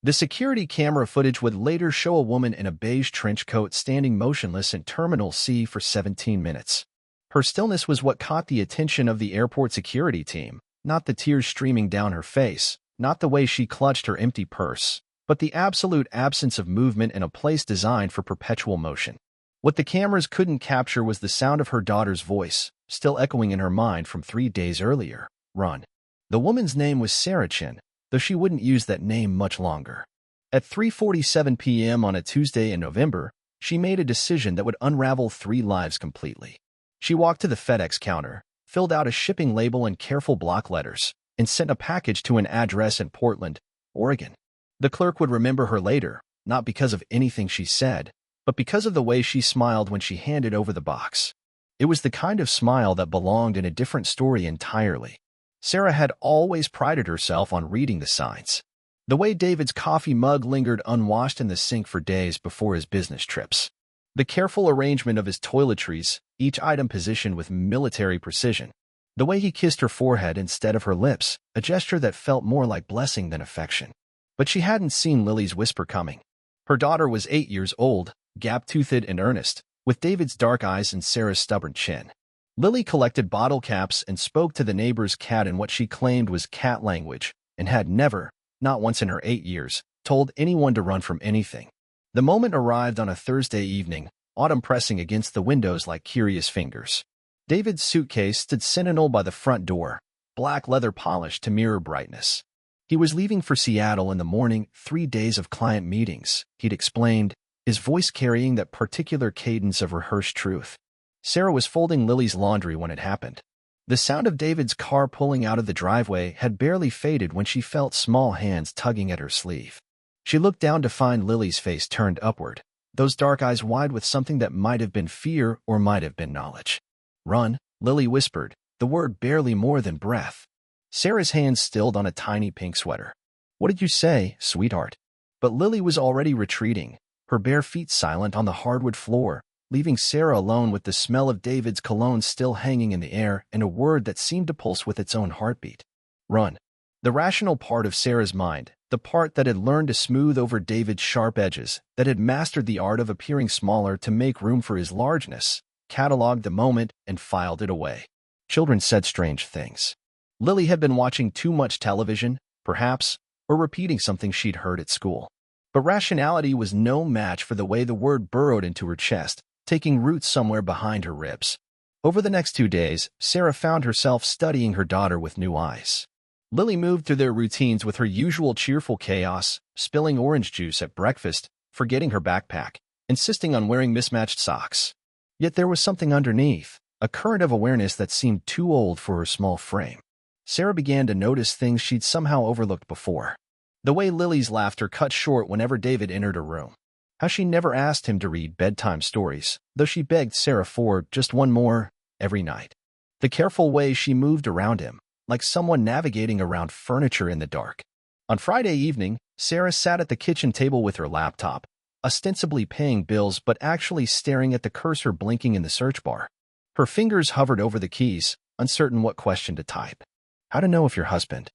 The security camera footage would later show a woman in a beige trench coat standing motionless in Terminal C for 17 minutes. Her stillness was what caught the attention of the airport security team, not the tears streaming down her face, not the way she clutched her empty purse, but the absolute absence of movement in a place designed for perpetual motion. What the cameras couldn't capture was the sound of her daughter's voice, still echoing in her mind from 3 days earlier. Run. The woman's name was Sarah Chin, though she wouldn't use that name much longer. At 3:47 p.m. on a Tuesday in November, she made a decision that would unravel 3 lives completely. She walked to the FedEx counter, filled out a shipping label in careful block letters, and sent a package to an address in Portland, Oregon. The clerk would remember her later, not because of anything she said, but because of the way she smiled when she handed over the box. It was the kind of smile that belonged in a different story entirely. Sarah had always prided herself on reading the signs. The way David's coffee mug lingered unwashed in the sink for days before his business trips. The careful arrangement of his toiletries, each item positioned with military precision. The way he kissed her forehead instead of her lips, a gesture that felt more like blessing than affection. But she hadn't seen Lily's whisper coming. Her daughter was 8 years old, gap-toothed and earnest, with David's dark eyes and Sarah's stubborn chin. Lily collected bottle caps and spoke to the neighbor's cat in what she claimed was cat language, and had never, not once in her 8 years, told anyone to run from anything. The moment arrived on a Thursday evening, autumn pressing against the windows like curious fingers. David's suitcase stood sentinel by the front door, black leather polished to mirror brightness. He was leaving for Seattle in the morning, 3 days of client meetings, he'd explained, his voice carrying that particular cadence of rehearsed truth. Sarah was folding Lily's laundry when it happened. The sound of David's car pulling out of the driveway had barely faded when she felt small hands tugging at her sleeve. She looked down to find Lily's face turned upward, those dark eyes wide with something that might have been fear or might have been knowledge. Run, Lily whispered, the word barely more than breath. Sarah's hands stilled on a tiny pink sweater. What did you say, sweetheart? But Lily was already retreating, her bare feet silent on the hardwood floor, leaving Sarah alone with the smell of David's cologne still hanging in the air and a word that seemed to pulse with its own heartbeat. Run. The rational part of Sarah's mind, the part that had learned to smooth over David's sharp edges, that had mastered the art of appearing smaller to make room for his largeness, cataloged the moment and filed it away. Children said strange things. Lily had been watching too much television, perhaps, or repeating something she'd heard at school. But rationality was no match for the way the word burrowed into her chest, taking root somewhere behind her ribs. Over the next 2 days, Sarah found herself studying her daughter with new eyes. Lily moved through their routines with her usual cheerful chaos, spilling orange juice at breakfast, forgetting her backpack, insisting on wearing mismatched socks. Yet there was something underneath, a current of awareness that seemed too old for her small frame. Sarah began to notice things she'd somehow overlooked before. The way Lily's laughter cut short whenever David entered her room. How she never asked him to read bedtime stories, though she begged Sarah for just one more every night. The careful way she moved around him, like someone navigating around furniture in the dark. On Friday evening, Sarah sat at the kitchen table with her laptop, ostensibly paying bills but actually staring at the cursor blinking in the search bar. Her fingers hovered over the keys, uncertain what question to type. How to know if your husband.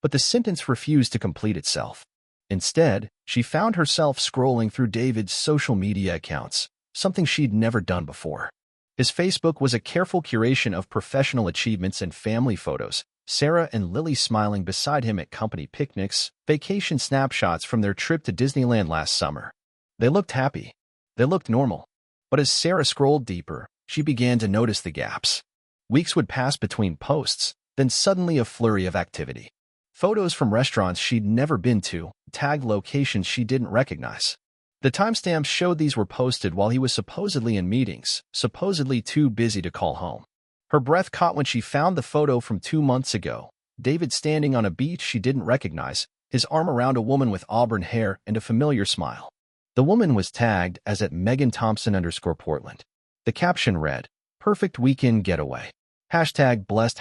But the sentence refused to complete itself. Instead, she found herself scrolling through David's social media accounts, something she'd never done before. His Facebook was a careful curation of professional achievements and family photos, Sarah and Lily smiling beside him at company picnics, vacation snapshots from their trip to Disneyland last summer. They looked happy. They looked normal. But as Sarah scrolled deeper, she began to notice the gaps. Weeks would pass between posts, then suddenly a flurry of activity. Photos from restaurants she'd never been to, tagged locations she didn't recognize. The timestamps showed these were posted while he was supposedly in meetings, supposedly too busy to call home. Her breath caught when she found the photo from 2 months ago, David standing on a beach she didn't recognize, his arm around a woman with auburn hair and a familiar smile. The woman was tagged as at Megan Thompson_Portland. The caption read, "Perfect weekend getaway. #blessed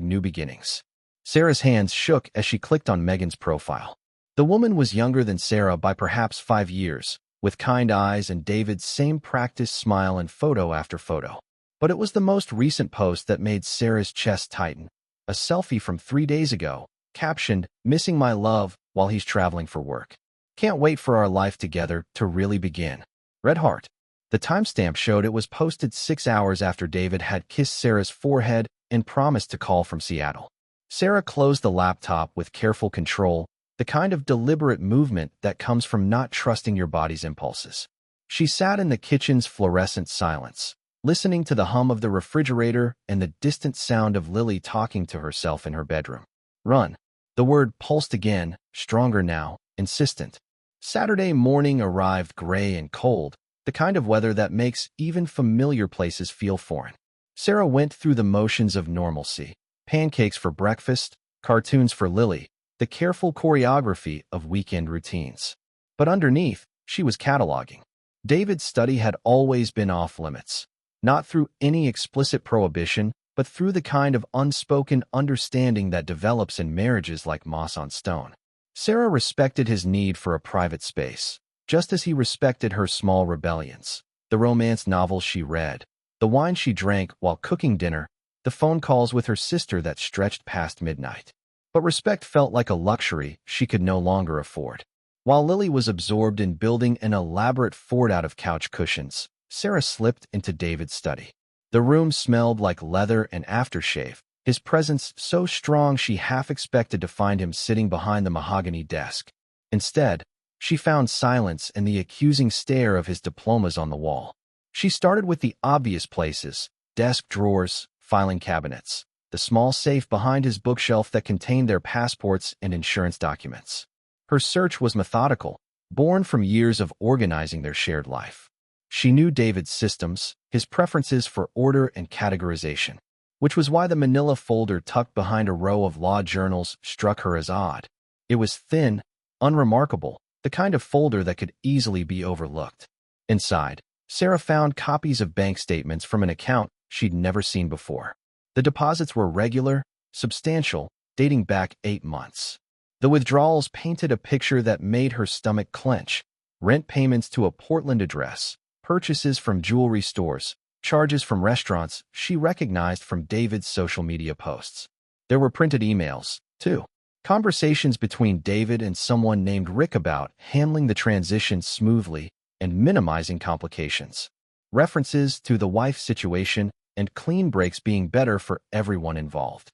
#new beginnings." Sarah's hands shook as she clicked on Megan's profile. The woman was younger than Sarah by perhaps 5 years, with kind eyes and David's same practiced smile in photo after photo. But it was the most recent post that made Sarah's chest tighten. A selfie from 3 days ago, captioned, "Missing my love, while he's traveling for work. Can't wait for our life together to really begin. Red heart. The timestamp showed it was posted 6 hours after David had kissed Sarah's forehead and promised to call from Seattle. Sarah closed the laptop with careful control, the kind of deliberate movement that comes from not trusting your body's impulses. She sat in the kitchen's fluorescent silence, listening to the hum of the refrigerator and the distant sound of Lily talking to herself in her bedroom. Run. The word pulsed again, stronger now, insistent. Saturday morning arrived gray and cold, the kind of weather that makes even familiar places feel foreign. Sarah went through the motions of normalcy. Pancakes for breakfast, cartoons for Lily, the careful choreography of weekend routines. But underneath, she was cataloging. David's study had always been off limits, not through any explicit prohibition, but through the kind of unspoken understanding that develops in marriages like moss on stone. Sarah respected his need for a private space, just as he respected her small rebellions, the romance novels she read, the wine she drank while cooking dinner, the phone calls with her sister that stretched past midnight. But respect felt like a luxury she could no longer afford. While Lily was absorbed in building an elaborate fort out of couch cushions, Sarah slipped into David's study. The room smelled like leather and aftershave, his presence so strong she half expected to find him sitting behind the mahogany desk. Instead, she found silence and the accusing stare of his diplomas on the wall. She started with the obvious places: desk drawers, filing cabinets, the small safe behind his bookshelf that contained their passports and insurance documents. Her search was methodical, born from years of organizing their shared life. She knew David's systems, his preferences for order and categorization, which was why the manila folder tucked behind a row of law journals struck her as odd. It was thin, unremarkable, the kind of folder that could easily be overlooked. Inside, Sarah found copies of bank statements from an account she'd never seen before. The deposits were regular, substantial, dating back 8 months. The withdrawals painted a picture that made her stomach clench: rent payments to a Portland address, purchases from jewelry stores, charges from restaurants she recognized from David's social media posts. There were printed emails, too. Conversations between David and someone named Rick about handling the transition smoothly and minimizing complications. References to the wife situation and clean breaks being better for everyone involved.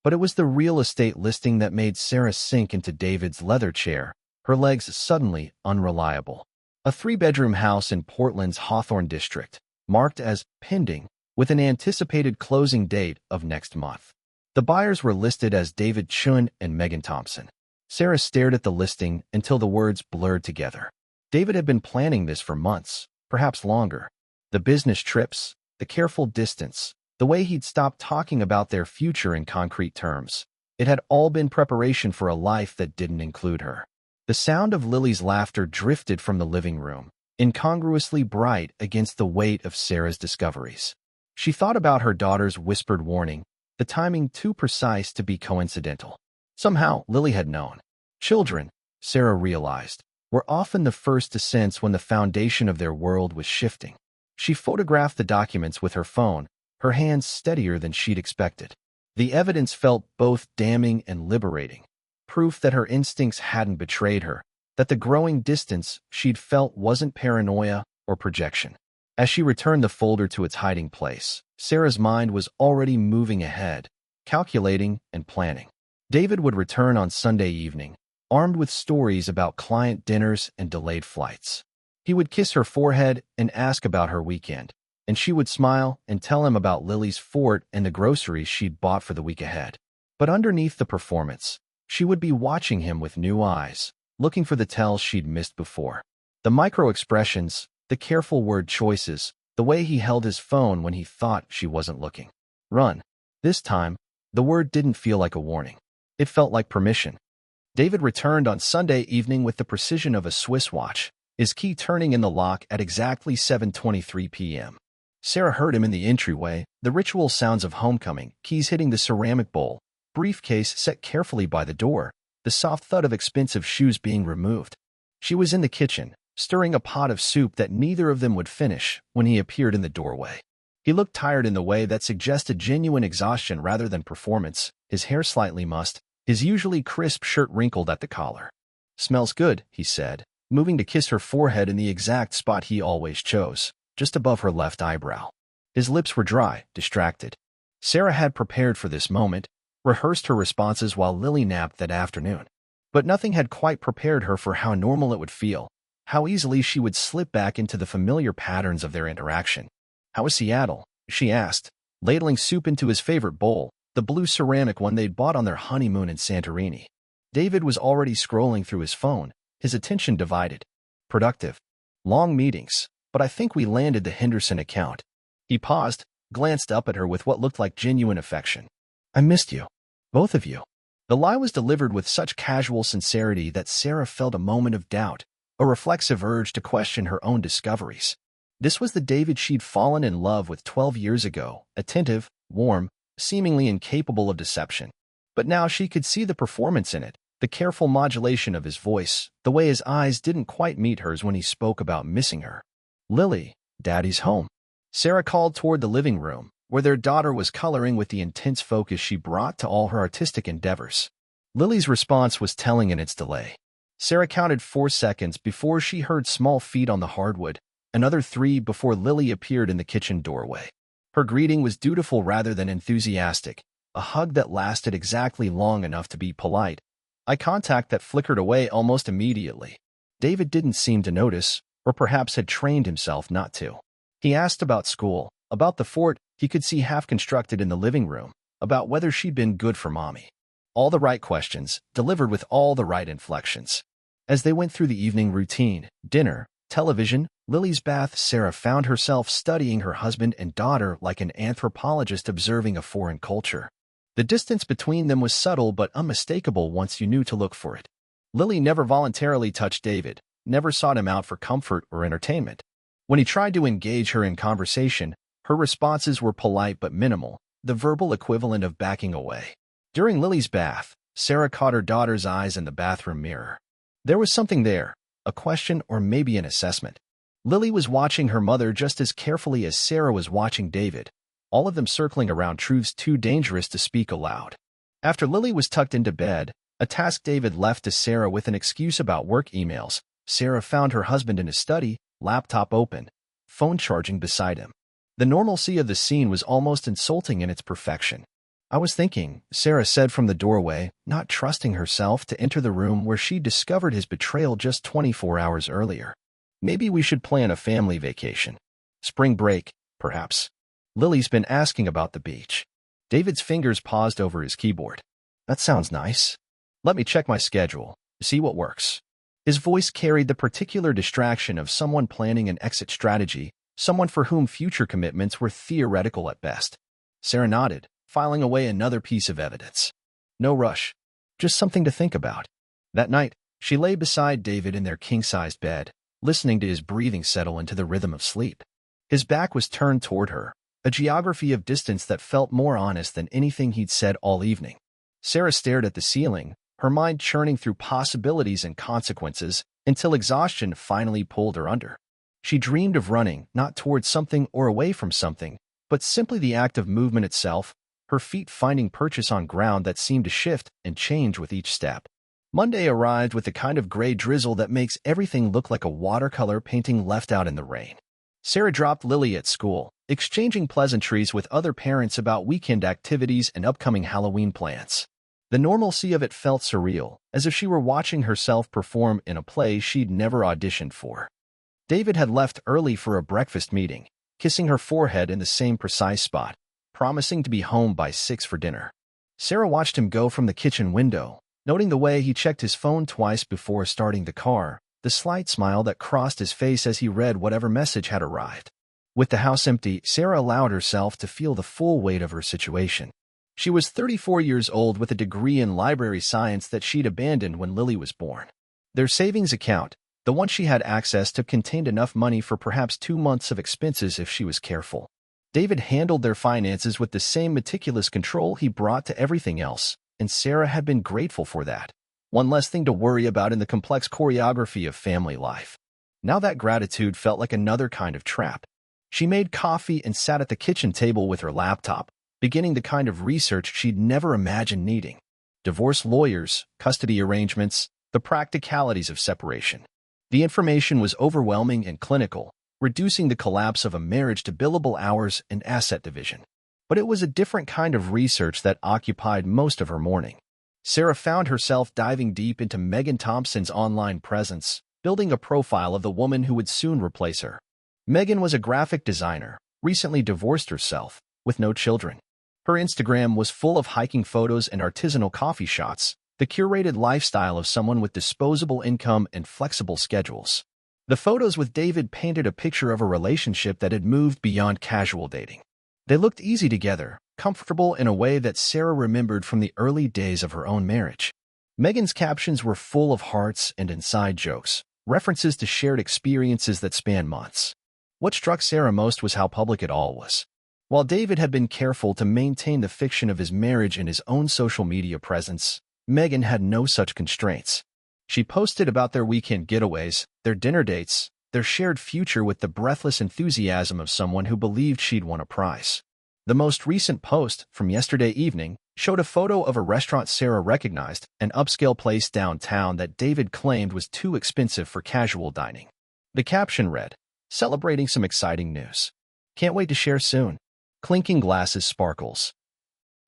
But it was the real estate listing that made Sarah sink into David's leather chair, her legs suddenly unreliable. A 3-bedroom house in Portland's Hawthorne district, marked as pending, with an anticipated closing date of next month. The buyers were listed as David Chun and Megan Thompson. Sarah stared at the listing until the words blurred together. David had been planning this for months, perhaps longer. The business trips, the careful distance, the way he'd stopped talking about their future in concrete terms. It had all been preparation for a life that didn't include her. The sound of Lily's laughter drifted from the living room, incongruously bright against the weight of Sarah's discoveries. She thought about her daughter's whispered warning, the timing too precise to be coincidental. Somehow, Lily had known. Children, Sarah realized, were often the first to sense when the foundation of their world was shifting. She photographed the documents with her phone, her hands steadier than she'd expected. The evidence felt both damning and liberating, proof that her instincts hadn't betrayed her, that the growing distance she'd felt wasn't paranoia or projection. As she returned the folder to its hiding place, Sarah's mind was already moving ahead, calculating and planning. David would return on Sunday evening, armed with stories about client dinners and delayed flights. He would kiss her forehead and ask about her weekend, and she would smile and tell him about Lily's fort and the groceries she'd bought for the week ahead. But underneath the performance, she would be watching him with new eyes, looking for the tells she'd missed before. The micro-expressions, the careful word choices, the way he held his phone when he thought she wasn't looking. Run. This time, the word didn't feel like a warning. It felt like permission. David returned on Sunday evening with the precision of a Swiss watch, his key turning in the lock at exactly 7:23 p.m. Sarah heard him in the entryway, the ritual sounds of homecoming, keys hitting the ceramic bowl, briefcase set carefully by the door, the soft thud of expensive shoes being removed. She was in the kitchen, stirring a pot of soup that neither of them would finish when he appeared in the doorway. He looked tired in the way that suggested genuine exhaustion rather than performance, his hair slightly mussed, his usually crisp shirt wrinkled at the collar. "Smells good," he said, moving to kiss her forehead in the exact spot he always chose, just above her left eyebrow. His lips were dry, distracted. Sarah had prepared for this moment, rehearsed her responses while Lily napped that afternoon. But nothing had quite prepared her for how normal it would feel, how easily she would slip back into the familiar patterns of their interaction. "How was Seattle?" she asked, ladling soup into his favorite bowl, the blue ceramic one they'd bought on their honeymoon in Santorini. David was already scrolling through his phone, his attention divided. "Productive. Long meetings, but I think we landed the Henderson account." He paused, glanced up at her with what looked like genuine affection. "I missed you. Both of you." The lie was delivered with such casual sincerity that Sarah felt a moment of doubt, a reflexive urge to question her own discoveries. This was the David she'd fallen in love with 12 years ago, attentive, warm, seemingly incapable of deception. But now she could see the performance in it, the careful modulation of his voice, the way his eyes didn't quite meet hers when he spoke about missing her. "Lily, Daddy's home." Sarah called toward the living room, where their daughter was coloring with the intense focus she brought to all her artistic endeavors. Lily's response was telling in its delay. Sarah counted 4 seconds before she heard small feet on the hardwood, another 3 before Lily appeared in the kitchen doorway. Her greeting was dutiful rather than enthusiastic, a hug that lasted exactly long enough to be polite, eye contact that flickered away almost immediately. David didn't seem to notice, or perhaps had trained himself not to. He asked about school, about the fort he could see half-constructed in the living room, about whether she'd been good for Mommy. All the right questions, delivered with all the right inflections. As they went through the evening routine, dinner, television, Lily's bath, Sarah found herself studying her husband and daughter like an anthropologist observing a foreign culture. The distance between them was subtle but unmistakable once you knew to look for it. Lily never voluntarily touched David, never sought him out for comfort or entertainment. When he tried to engage her in conversation, her responses were polite but minimal, the verbal equivalent of backing away. During Lily's bath, Sarah caught her daughter's eyes in the bathroom mirror. There was something there, a question or maybe an assessment. Lily was watching her mother just as carefully as Sarah was watching David, all of them circling around truths too dangerous to speak aloud. After Lily was tucked into bed, a task David left to Sarah with an excuse about work emails, Sarah found her husband in his study, laptop open, phone charging beside him. The normalcy of the scene was almost insulting in its perfection. "I was thinking," Sarah said from the doorway, not trusting herself to enter the room where she discovered his betrayal just 24 hours earlier. "Maybe we should plan a family vacation. Spring break, perhaps. Lily's been asking about the beach." David's fingers paused over his keyboard. "That sounds nice. Let me check my schedule, see what works." His voice carried the particular distraction of someone planning an exit strategy, someone for whom future commitments were theoretical at best. Sarah nodded, filing away another piece of evidence. No rush. Just something to think about. That night, she lay beside David in their king-sized bed, listening to his breathing settle into the rhythm of sleep. His back was turned toward her, a geography of distance that felt more honest than anything he'd said all evening. Sarah stared at the ceiling, her mind churning through possibilities and consequences until exhaustion finally pulled her under. She dreamed of running, not towards something or away from something, but simply the act of movement itself, her feet finding purchase on ground that seemed to shift and change with each step. Monday arrived with the kind of gray drizzle that makes everything look like a watercolor painting left out in the rain. Sarah dropped Lily at school, exchanging pleasantries with other parents about weekend activities and upcoming Halloween plans. The normalcy of it felt surreal, as if she were watching herself perform in a play she'd never auditioned for. David had left early for a breakfast meeting, kissing her forehead in the same precise spot, promising to be home by 6 for dinner. Sarah watched him go from the kitchen window, noting the way he checked his phone twice before starting the car, the slight smile that crossed his face as he read whatever message had arrived. With the house empty, Sarah allowed herself to feel the full weight of her situation. She was 34 years old with a degree in library science that she'd abandoned when Lily was born. Their savings account, the one she had access to, contained enough money for perhaps 2 months of expenses if she was careful. David handled their finances with the same meticulous control he brought to everything else, and Sarah had been grateful for that. One less thing to worry about in the complex choreography of family life. Now that gratitude felt like another kind of trap. She made coffee and sat at the kitchen table with her laptop, beginning the kind of research she'd never imagined needing. Divorce lawyers, custody arrangements, The practicalities of separation. The information was overwhelming and clinical, reducing the collapse of a marriage to billable hours and asset division. But it was a different kind of research that occupied most of her morning. Sarah found herself diving deep into Megan Thompson's online presence, building a profile of the woman who would soon replace her. Megan was a graphic designer, recently divorced herself, with no children. Her Instagram was full of hiking photos and artisanal coffee shots, the curated lifestyle of someone with disposable income and flexible schedules. The photos with David painted a picture of a relationship that had moved beyond casual dating. They looked easy together, comfortable in a way that Sarah remembered from the early days of her own marriage. Megan's captions were full of hearts and inside jokes, references to shared experiences that spanned months. What struck Sarah most was how public it all was. While David had been careful to maintain the fiction of his marriage in his own social media presence, Megan had no such constraints. She posted about their weekend getaways, their dinner dates, their shared future with the breathless enthusiasm of someone who believed she'd won a prize. The most recent post, from yesterday evening, showed a photo of a restaurant Sarah recognized, an upscale place downtown that David claimed was too expensive for casual dining. The caption read, "Celebrating some exciting news. Can't wait to share soon. Clinking glasses sparkles."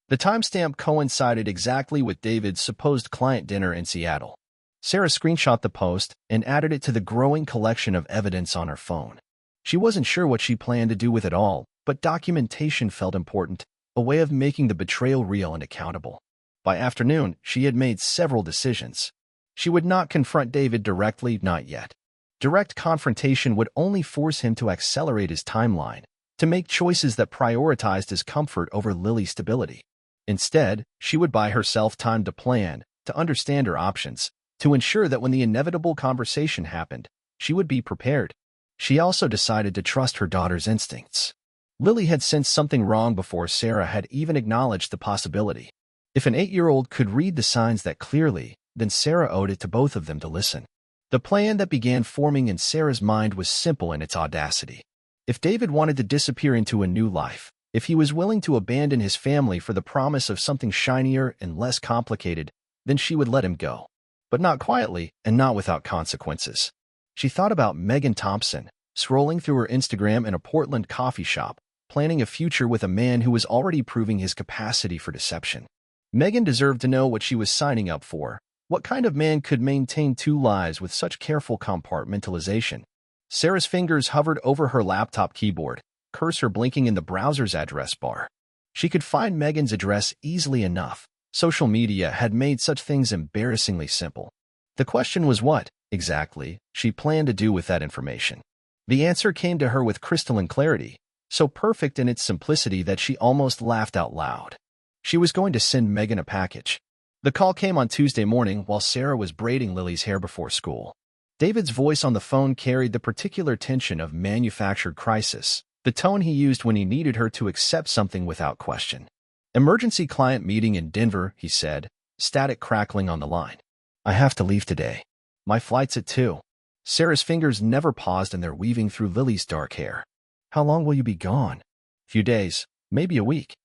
The timestamp coincided exactly with David's supposed client dinner in Seattle. Sarah screenshot the post and added it to the growing collection of evidence on her phone. She wasn't sure what she planned to do with it all, but documentation felt important, a way of making the betrayal real and accountable. By afternoon, she had made several decisions. She would not confront David directly, not yet. Direct confrontation would only force him to accelerate his timeline, to make choices that prioritized his comfort over Lily's stability. Instead, she would buy herself time to plan, to understand her options, to ensure that when the inevitable conversation happened, she would be prepared. She also decided to trust her daughter's instincts. Lily had sensed something wrong before Sarah had even acknowledged the possibility. If an 8-year-old could read the signs that clearly, then Sarah owed it to both of them to listen. The plan that began forming in Sarah's mind was simple in its audacity. If David wanted to disappear into a new life, if he was willing to abandon his family for the promise of something shinier and less complicated, then she would let him go. But not quietly and not without consequences. She thought about Megan Thompson, scrolling through her Instagram in a Portland coffee shop, planning a future with a man who was already proving his capacity for deception. Megan deserved to know what she was signing up for. What kind of man could maintain two lives with such careful compartmentalization? Sarah's fingers hovered over her laptop keyboard, cursor blinking in the browser's address bar. She could find Megan's address easily enough. Social media had made such things embarrassingly simple. The question was what, exactly, she planned to do with that information. The answer came to her with crystalline clarity, so perfect in its simplicity that she almost laughed out loud. She was going to send Megan a package. The call came on Tuesday morning while Sarah was braiding Lily's hair before school. David's voice on the phone carried the particular tension of manufactured crisis, the tone he used when he needed her to accept something without question. "Emergency client meeting in Denver," he said, static crackling on the line. "I have to leave today. My flight's at 2. Sarah's fingers never paused in their weaving through Lily's dark hair. "How long will you be gone?" "Few days, maybe a week.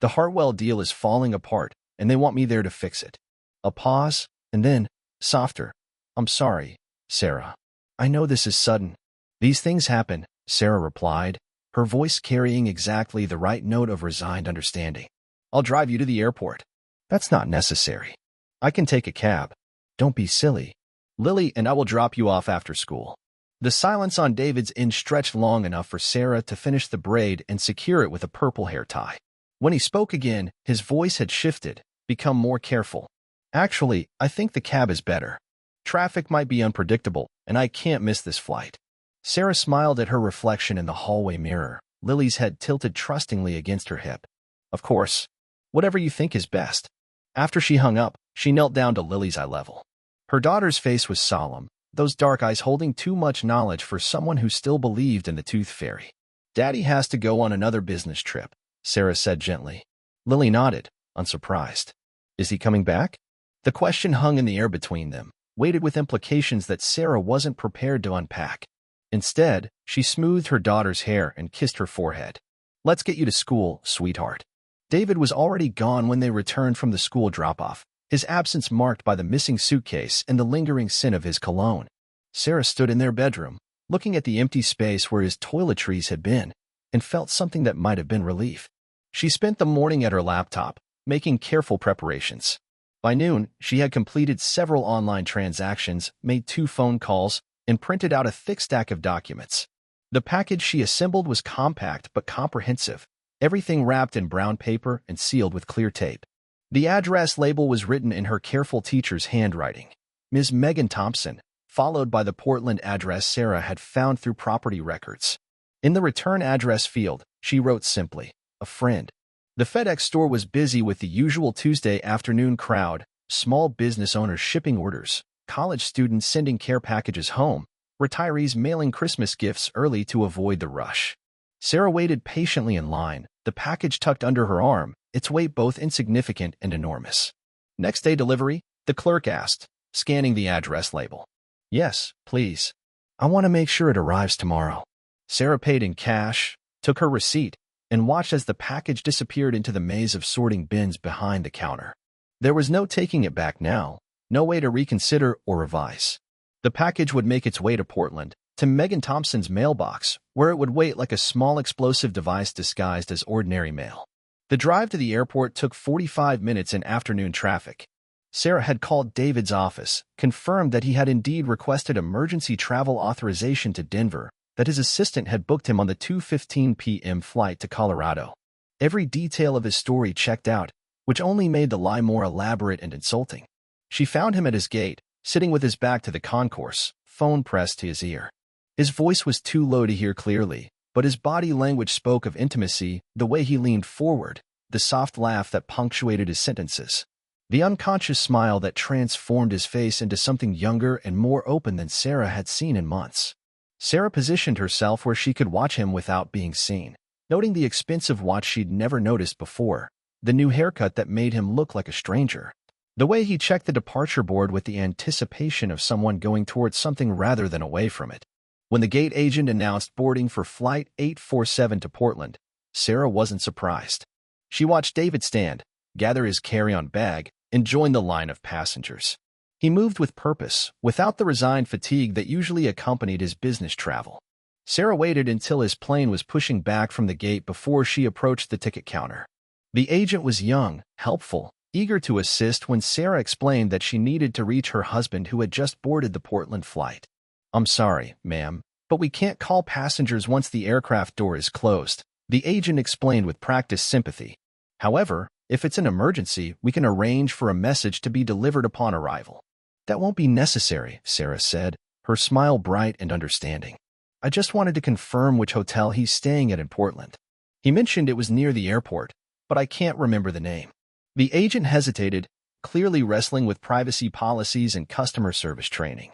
The Hartwell deal is falling apart, and they want me there to fix it." A pause, and then, softer. "I'm sorry, Sarah. I know this is sudden." "These things happen," Sarah replied, her voice carrying exactly the right note of resigned understanding. "I'll drive you to the airport." "That's not necessary. I can take a cab." "Don't be silly. Lily and I will drop you off after school." The silence on David's end stretched long enough for Sarah to finish the braid and secure it with a purple hair tie. When he spoke again, his voice had shifted, become more careful. "Actually, I think the cab is better. Traffic might be unpredictable, and I can't miss this flight." Sarah smiled at her reflection in the hallway mirror, Lily's head tilted trustingly against her hip. "Of course. Whatever you think is best." After she hung up, she knelt down to Lily's eye level. Her daughter's face was solemn, those dark eyes holding too much knowledge for someone who still believed in the tooth fairy. "Daddy has to go on another business trip," Sarah said gently. Lily nodded, unsurprised. "Is he coming back?" The question hung in the air between them, weighted with implications that Sarah wasn't prepared to unpack. Instead, she smoothed her daughter's hair and kissed her forehead. "Let's get you to school, sweetheart." David was already gone when they returned from the school drop-off, his absence marked by the missing suitcase and the lingering scent of his cologne. Sarah stood in their bedroom, looking at the empty space where his toiletries had been, and felt something that might have been relief. She spent the morning at her laptop, making careful preparations. By noon, she had completed several online transactions, made 2 phone calls, and printed out a thick stack of documents. The package she assembled was compact but comprehensive, everything wrapped in brown paper and sealed with clear tape. The address label was written in her careful teacher's handwriting, Ms. Megan Thompson, followed by the Portland address Sarah had found through property records. In the return address field, she wrote simply, "A friend." The FedEx store was busy with the usual Tuesday afternoon crowd, small business owners shipping orders, college students sending care packages home, retirees mailing Christmas gifts early to avoid the rush. Sarah waited patiently in line, the package tucked under her arm, its weight both insignificant and enormous. "Next day delivery?" the clerk asked, scanning the address label. "Yes, please. I want to make sure it arrives tomorrow." Sarah paid in cash, took her receipt, and watched as the package disappeared into the maze of sorting bins behind the counter. There was no taking it back now, no way to reconsider or revise. The package would make its way to Portland, to Megan Thompson's mailbox, where it would wait like a small explosive device disguised as ordinary mail. The drive to the airport took 45 minutes in afternoon traffic. Sarah had called David's office, confirmed that he had indeed requested emergency travel authorization to Denver, that his assistant had booked him on the 2:15 p.m. flight to Colorado. Every detail of his story checked out, which only made the lie more elaborate and insulting. She found him at his gate, sitting with his back to the concourse, phone pressed to his ear. His voice was too low to hear clearly, but his body language spoke of intimacy, the way he leaned forward, the soft laugh that punctuated his sentences, the unconscious smile that transformed his face into something younger and more open than Sarah had seen in months. Sarah positioned herself where she could watch him without being seen, noting the expensive watch she'd never noticed before, the new haircut that made him look like a stranger, the way he checked the departure board with the anticipation of someone going towards something rather than away from it. When the gate agent announced boarding for Flight 847 to Portland, Sarah wasn't surprised. She watched David stand, gather his carry-on bag, and join the line of passengers. He moved with purpose, without the resigned fatigue that usually accompanied his business travel. Sarah waited until his plane was pushing back from the gate before she approached the ticket counter. The agent was young, helpful, eager to assist when Sarah explained that she needed to reach her husband who had just boarded the Portland flight. "I'm sorry, ma'am, but we can't call passengers once the aircraft door is closed," the agent explained with practiced sympathy. "However, if it's an emergency, we can arrange for a message to be delivered upon arrival." "That won't be necessary," Sarah said, her smile bright and understanding. "I just wanted to confirm which hotel he's staying at in Portland. He mentioned it was near the airport, but I can't remember the name." The agent hesitated, clearly wrestling with privacy policies and customer service training.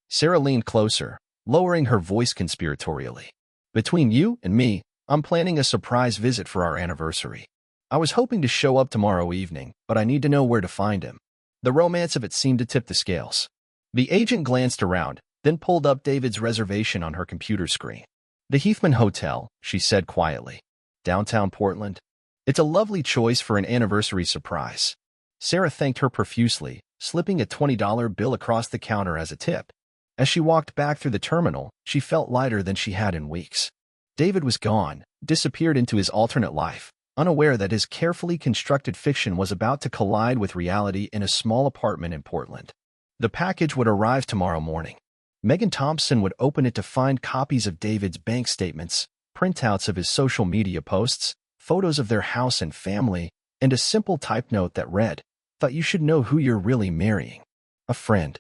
Sarah leaned closer, lowering her voice conspiratorially. "Between you and me, I'm planning a surprise visit for our anniversary. I was hoping to show up tomorrow evening, but I need to know where to find him." The romance of it seemed to tip the scales. The agent glanced around, then pulled up David's reservation on her computer screen. "The Heathman Hotel," she said quietly. "Downtown Portland. It's a lovely choice for an anniversary surprise." Sarah thanked her profusely, slipping a $20 bill across the counter as a tip. As she walked back through the terminal, she felt lighter than she had in weeks. David was gone, disappeared into his alternate life, unaware that his carefully constructed fiction was about to collide with reality in a small apartment in Portland. The package would arrive tomorrow morning. Megan Thompson would open it to find copies of David's bank statements, printouts of his social media posts, photos of their house and family, and a simple type note that read, "Thought you should know who you're really marrying. A friend."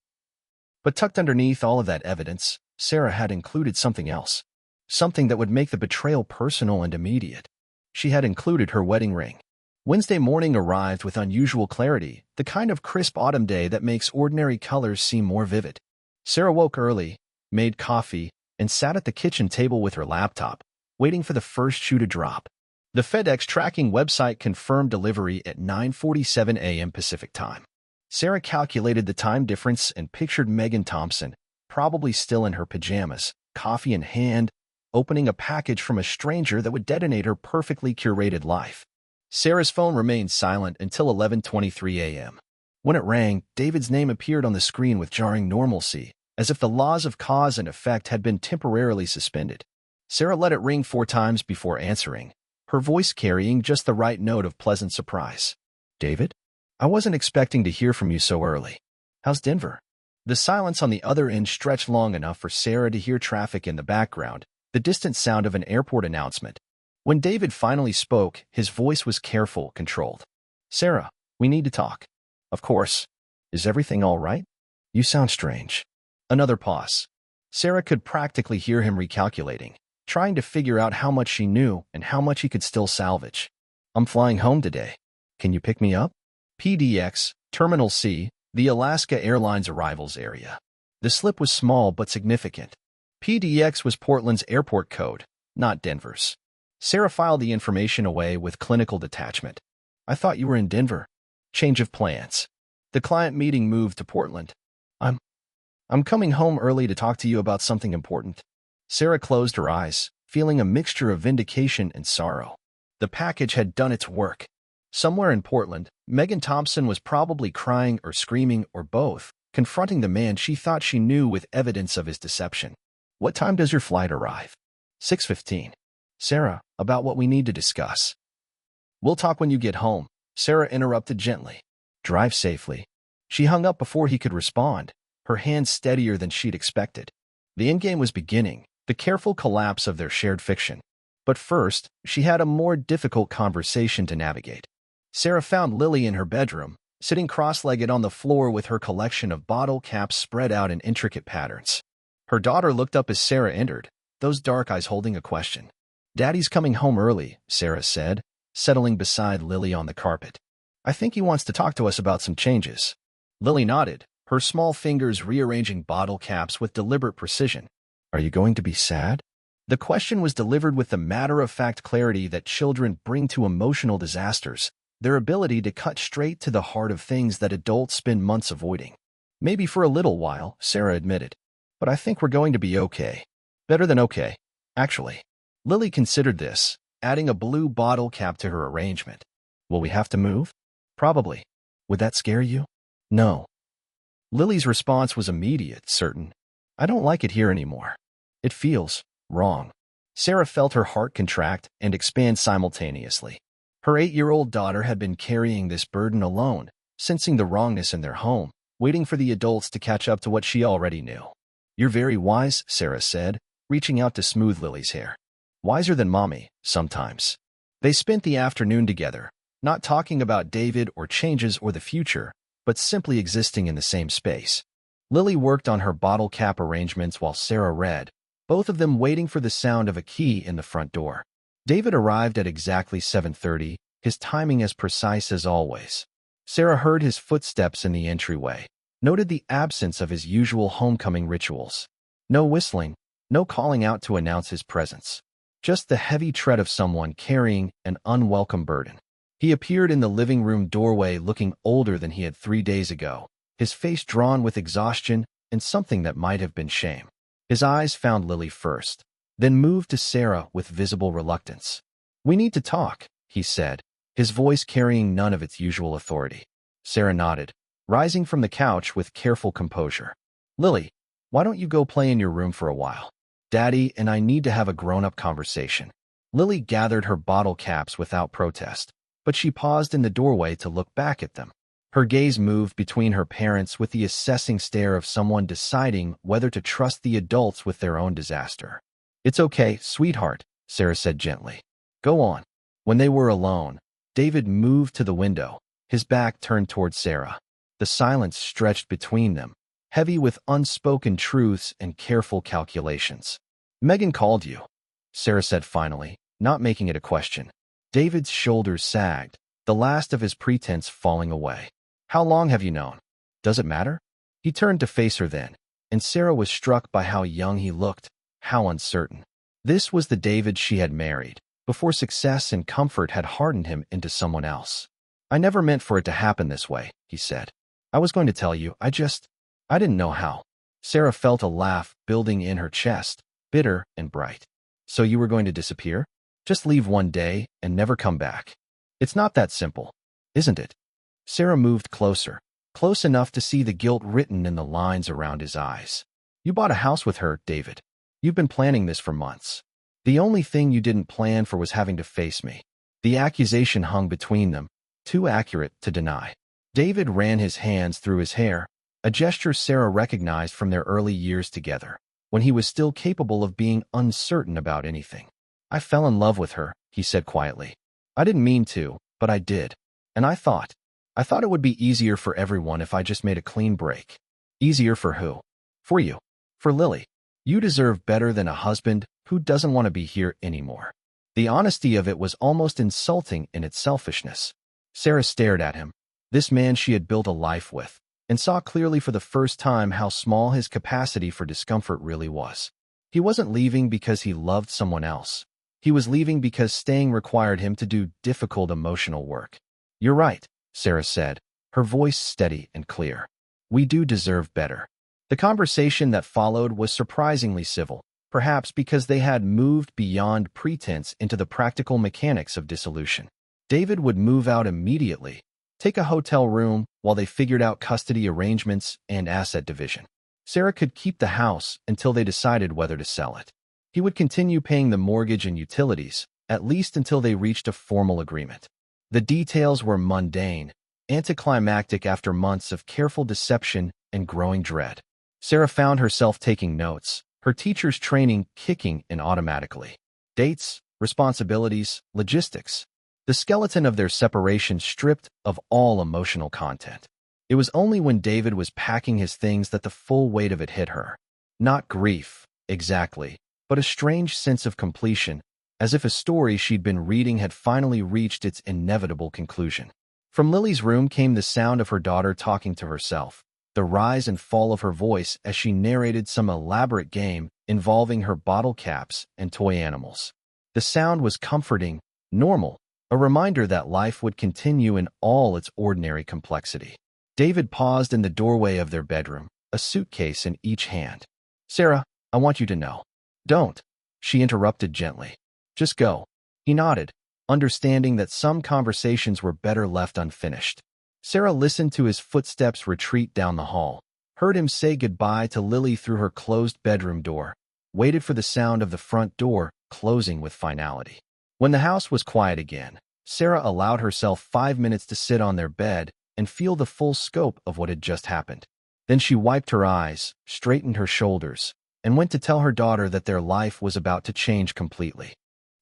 But tucked underneath all of that evidence, Sarah had included something else. Something that would make the betrayal personal and immediate. She had included her wedding ring. Wednesday morning arrived with unusual clarity, the kind of crisp autumn day that makes ordinary colors seem more vivid. Sarah woke early, made coffee, and sat at the kitchen table with her laptop, waiting for the first shoe to drop. The FedEx tracking website confirmed delivery at 9:47 a.m. Pacific time. Sarah calculated the time difference and pictured Megan Thompson, probably still in her pajamas, coffee in hand, opening a package from a stranger that would detonate her perfectly curated life. Sarah's phone remained silent until 11:23 a.m. When it rang, David's name appeared on the screen with jarring normalcy, as if the laws of cause and effect had been temporarily suspended. Sarah let it ring 4 times before answering, her voice carrying just the right note of pleasant surprise. "David? I wasn't expecting to hear from you so early. How's Denver?" The silence on the other end stretched long enough for Sarah to hear traffic in the background, the distant sound of an airport announcement. When David finally spoke, his voice was careful, controlled. "Sarah, we need to talk." "Of course. Is everything all right? You sound strange." Another pause. Sarah could practically hear him recalculating, trying to figure out how much she knew and how much he could still salvage. "I'm flying home today. Can you pick me up?" PDX, Terminal C, the Alaska Airlines arrivals area. The slip was small but significant. PDX was Portland's airport code, not Denver's. Sarah filed the information away with clinical detachment. "I thought you were in Denver." Change of plans. The client meeting moved to Portland. I'm coming home early to talk to you about something important." Sarah closed her eyes, feeling a mixture of vindication and sorrow. The package had done its work. Somewhere in Portland, Megan Thompson was probably crying or screaming or both, confronting the man she thought she knew with evidence of his deception. "What time does your flight arrive?" 6:15. "Sarah, about what we need to discuss." "We'll talk when you get home," Sarah interrupted gently. "Drive safely." She hung up before he could respond, her hands steadier than she'd expected. The endgame was beginning, the careful collapse of their shared fiction. But first, she had a more difficult conversation to navigate. Sarah found Lily in her bedroom, sitting cross-legged on the floor with her collection of bottle caps spread out in intricate patterns. Her daughter looked up as Sarah entered, those dark eyes holding a question. "Daddy's coming home early," Sarah said, settling beside Lily on the carpet. "I think he wants to talk to us about some changes." Lily nodded, her small fingers rearranging bottle caps with deliberate precision. "Are you going to be sad?" The question was delivered with the matter-of-fact clarity that children bring to emotional disasters, their ability to cut straight to the heart of things that adults spend months avoiding. "Maybe for a little while," Sarah admitted. "But I think we're going to be okay. Better than okay, actually." Lily considered this, adding a blue bottle cap to her arrangement. "Will we have to move?" "Probably. Would that scare you?" "No." Lily's response was immediate, certain. "I don't like it here anymore. It feels wrong." Sarah felt her heart contract and expand simultaneously. Her 8-year-old daughter had been carrying this burden alone, sensing the wrongness in their home, waiting for the adults to catch up to what she already knew. "You're very wise," Sarah said, reaching out to smooth Lily's hair. "Wiser than Mommy, sometimes." They spent the afternoon together, not talking about David or changes or the future, but simply existing in the same space. Lily worked on her bottle cap arrangements while Sarah read, both of them waiting for the sound of a key in the front door. David arrived at exactly 7:30, his timing as precise as always. Sarah heard his footsteps in the entryway, noted the absence of his usual homecoming rituals. No whistling, no calling out to announce his presence. Just the heavy tread of someone carrying an unwelcome burden. He appeared in the living room doorway looking older than he had 3 days ago, his face drawn with exhaustion and something that might have been shame. His eyes found Lily first, then moved to Sarah with visible reluctance. "We need to talk," he said, his voice carrying none of its usual authority. Sarah nodded, rising from the couch with careful composure. "Lily, why don't you go play in your room for a while? Daddy and I need to have a grown-up conversation." Lily gathered her bottle caps without protest, but she paused in the doorway to look back at them. Her gaze moved between her parents with the assessing stare of someone deciding whether to trust the adults with their own disaster. "It's okay, sweetheart," Sarah said gently. "Go on." When they were alone, David moved to the window, his back turned toward Sarah. The silence stretched between them, heavy with unspoken truths and careful calculations. "Megan called you," Sarah said finally, not making it a question. David's shoulders sagged, the last of his pretense falling away. "How long have you known? Does it matter?" He turned to face her then, and Sarah was struck by how young he looked, how uncertain. This was the David she had married, before success and comfort had hardened him into someone else. "I never meant for it to happen this way," he said. "I was going to tell you, I didn't know how." Sarah felt a laugh building in her chest, bitter and bright. "So you were going to disappear? Just leave one day and never come back?" "It's not that simple, isn't it?" Sarah moved closer, close enough to see the guilt written in the lines around his eyes. You bought a house with her, David. You've been planning this for months. The only thing you didn't plan for was having to face me. The accusation hung between them, too accurate to deny. David ran his hands through his hair, a gesture Sarah recognized from their early years together, when he was still capable of being uncertain about anything. I fell in love with her, he said quietly. I didn't mean to, but I did. And I thought it would be easier for everyone if I just made a clean break. Easier for who? For you. For Lily. You deserve better than a husband who doesn't want to be here anymore. The honesty of it was almost insulting in its selfishness. Sarah stared at him, this man she had built a life with, and saw clearly for the first time how small his capacity for discomfort really was. He wasn't leaving because he loved someone else. He was leaving because staying required him to do difficult emotional work. You're right, Sarah said, her voice steady and clear. We do deserve better. The conversation that followed was surprisingly civil, perhaps because they had moved beyond pretense into the practical mechanics of dissolution. David would move out immediately, take a hotel room while they figured out custody arrangements and asset division. Sarah could keep the house until they decided whether to sell it. He would continue paying the mortgage and utilities, at least until they reached a formal agreement. The details were mundane, anticlimactic after months of careful deception and growing dread. Sarah found herself taking notes, her teacher's training kicking in automatically. Dates, responsibilities, logistics. The skeleton of their separation stripped of all emotional content. It was only when David was packing his things that the full weight of it hit her. Not grief, exactly, but a strange sense of completion, as if a story she'd been reading had finally reached its inevitable conclusion. From Lily's room came the sound of her daughter talking to herself, the rise and fall of her voice as she narrated some elaborate game involving her bottle caps and toy animals. The sound was comforting, normal, a reminder that life would continue in all its ordinary complexity. David paused in the doorway of their bedroom, a suitcase in each hand. Sarah, I want you to know. Don't, she interrupted gently. Just go. He nodded, understanding that some conversations were better left unfinished. Sarah listened to his footsteps retreat down the hall, heard him say goodbye to Lily through her closed bedroom door, waited for the sound of the front door closing with finality. When the house was quiet again, Sarah allowed herself 5 minutes to sit on their bed and feel the full scope of what had just happened. Then she wiped her eyes, straightened her shoulders, and went to tell her daughter that their life was about to change completely.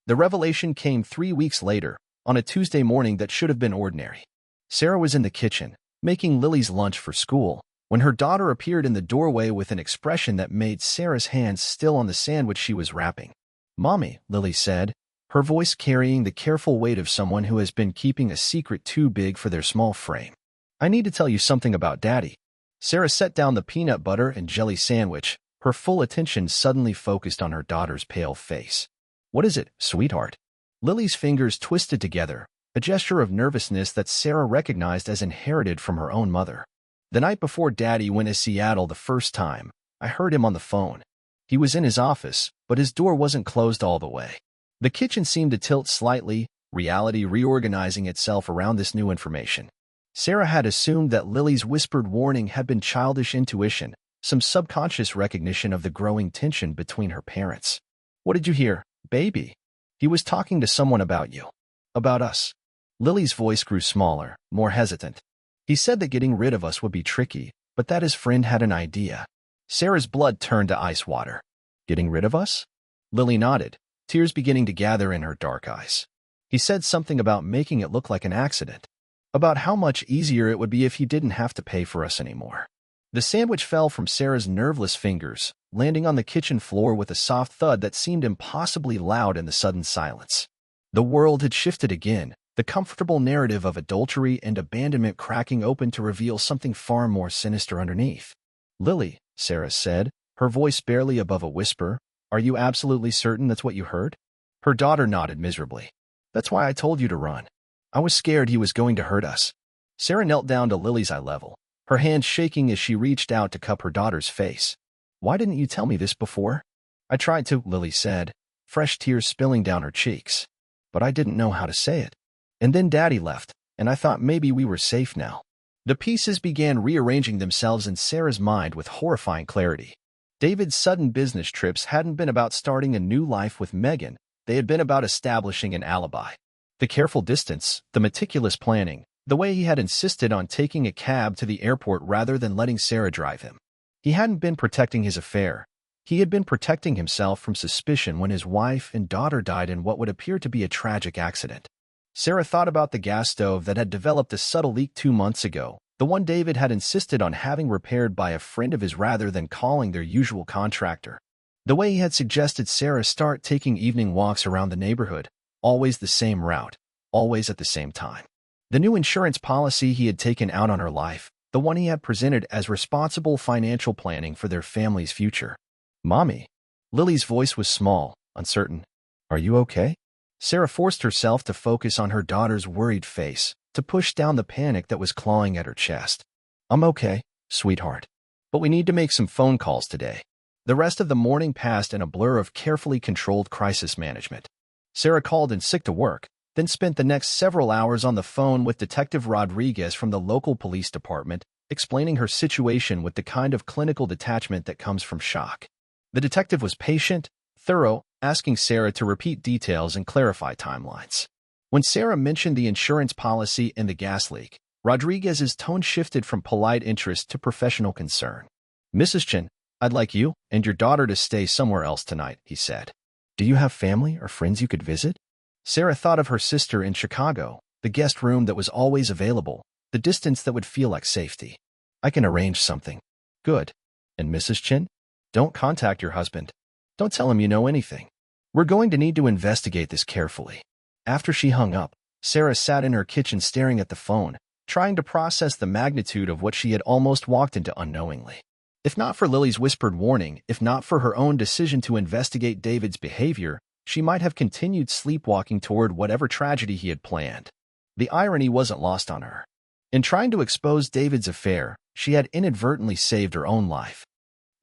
The revelation came 3 weeks later, on a Tuesday morning that should have been ordinary. Sarah was in the kitchen, making Lily's lunch for school, when her daughter appeared in the doorway with an expression that made Sarah's hands still on the sandwich she was wrapping. Mommy, Lily said, her voice carrying the careful weight of someone who has been keeping a secret too big for their small frame. I need to tell you something about Daddy. Sarah set down the peanut butter and jelly sandwich, her full attention suddenly focused on her daughter's pale face. What is it, sweetheart? Lily's fingers twisted together, a gesture of nervousness that Sarah recognized as inherited from her own mother. The night before Daddy went to Seattle the first time, I heard him on the phone. He was in his office, but his door wasn't closed all the way. The kitchen seemed to tilt slightly, reality reorganizing itself around this new information. Sarah had assumed that Lily's whispered warning had been childish intuition, some subconscious recognition of the growing tension between her parents. What did you hear, baby? He was talking to someone about you. About us. Lily's voice grew smaller, more hesitant. He said that getting rid of us would be tricky, but that his friend had an idea. Sarah's blood turned to ice water. Getting rid of us? Lily nodded, tears beginning to gather in her dark eyes. He said something about making it look like an accident, about how much easier it would be if he didn't have to pay for us anymore. The sandwich fell from Sarah's nerveless fingers, landing on the kitchen floor with a soft thud that seemed impossibly loud in the sudden silence. The world had shifted again, the comfortable narrative of adultery and abandonment cracking open to reveal something far more sinister underneath. Lily, Sarah said, her voice barely above a whisper, are you absolutely certain that's what you heard? Her daughter nodded miserably. That's why I told you to run. I was scared he was going to hurt us. Sarah knelt down to Lily's eye level, her hand shaking as she reached out to cup her daughter's face. Why didn't you tell me this before? I tried to, Lily said, fresh tears spilling down her cheeks. But I didn't know how to say it. And then Daddy left, and I thought maybe we were safe now. The pieces began rearranging themselves in Sarah's mind with horrifying clarity. David's sudden business trips hadn't been about starting a new life with Megan, they had been about establishing an alibi. The careful distance, the meticulous planning, the way he had insisted on taking a cab to the airport rather than letting Sarah drive him. He hadn't been protecting his affair. He had been protecting himself from suspicion when his wife and daughter died in what would appear to be a tragic accident. Sarah thought about the gas stove that had developed a subtle leak 2 months ago, the one David had insisted on having repaired by a friend of his rather than calling their usual contractor. The way he had suggested Sarah start taking evening walks around the neighborhood, always the same route, always at the same time. The new insurance policy he had taken out on her life, the one he had presented as responsible financial planning for their family's future. "Mommy." Lily's voice was small, uncertain. "Are you okay?" Sarah forced herself to focus on her daughter's worried face, to push down the panic that was clawing at her chest. "I'm okay, sweetheart. But we need to make some phone calls today." The rest of the morning passed in a blur of carefully controlled crisis management. Sarah called in sick to work, then spent the next several hours on the phone with Detective Rodriguez from the local police department, explaining her situation with the kind of clinical detachment that comes from shock. The detective was patient, thorough, asking Sarah to repeat details and clarify timelines. When Sarah mentioned the insurance policy and the gas leak, Rodriguez's tone shifted from polite interest to professional concern. "Mrs. Chen, I'd like you and your daughter to stay somewhere else tonight," he said. "Do you have family or friends you could visit?" Sarah thought of her sister in Chicago, the guest room that was always available, the distance that would feel like safety. "I can arrange something." "Good. And Mrs. Chen? Don't contact your husband. Don't tell him you know anything. We're going to need to investigate this carefully." After she hung up, Sarah sat in her kitchen staring at the phone, trying to process the magnitude of what she had almost walked into unknowingly. If not for Lily's whispered warning, if not for her own decision to investigate David's behavior, she might have continued sleepwalking toward whatever tragedy he had planned. The irony wasn't lost on her. In trying to expose David's affair, she had inadvertently saved her own life.